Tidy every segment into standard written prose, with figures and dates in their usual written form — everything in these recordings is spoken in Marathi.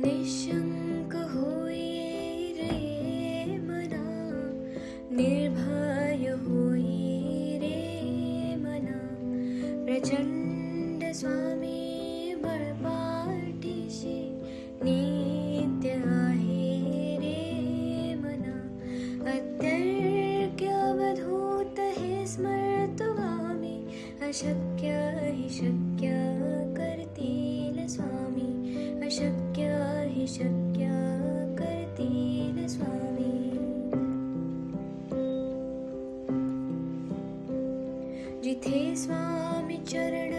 निशंक होई रे मना, निर्भय होई रे मना, प्रचंड स्वामी बळपाठीशी नित्य आहे रे मना. अत्यर्क्य अवधूत हे स्मर्तुगामी, अशक्य हि शक्य करतील स्वामी, अशक्य हि शक्य करतील स्वामी. जिथे स्वामी चरण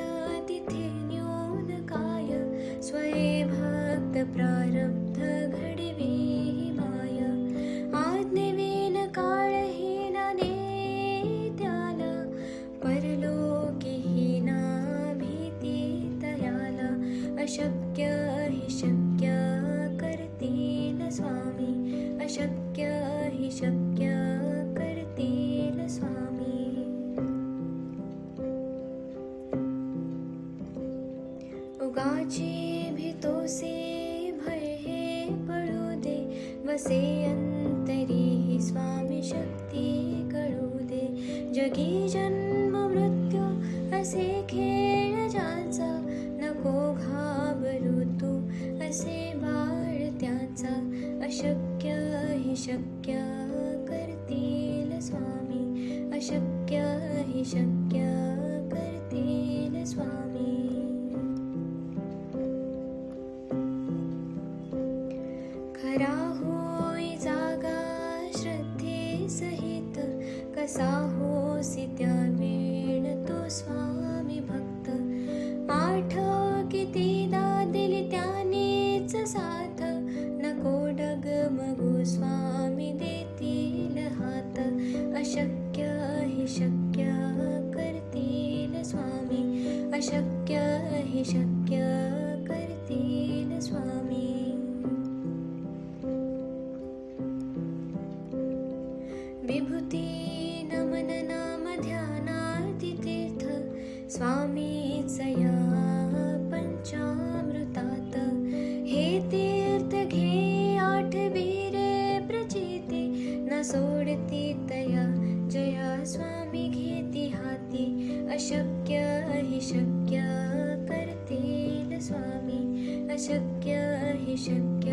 तिथे न्यून काय, स्वये भक्त प्रारब्ध घडवी माय. आज्ञेविन काळहीना नेत्याला, परलोकीहीना भीती तयाला. अशक्य हि शक्य करतील स्वामी, अशक्य हि शक्य करतील स्वामी. उगाची भीतोसे भय हे पळू दे, वसे अंतरी ही स्वामी शक्ती कळू दे. जगी जन्म मृत्यू असे खेळ ज्याचा, नको घाबरू तू असे बाळ त्याचा. अशक्य हि शक्य करतील स्वामी, अशक्य हि शक्य करतील स्वामी. खरा होई जागा श्रद्धे सहित, कसा होसी त्या वेळ तो स्वामी भक्त. आठव कितीदा दिली त्यानेच साथ, नको डगमगू स्वामी देतील हात. अशक्य हि शक्य करतील स्वामी, अशक्य हि शक्य करतील स्वामी. विभूती नमन नाम ध्यानार्ती तीर्थ, स्वामीच या पंचामृतात. हे तीर्थ घे आठवी रे प्रचिती, न सोडती तया जया स्वामी घेती हाती. अशक्य हि शक्य करतील स्वामी, अशक्य हि शक्य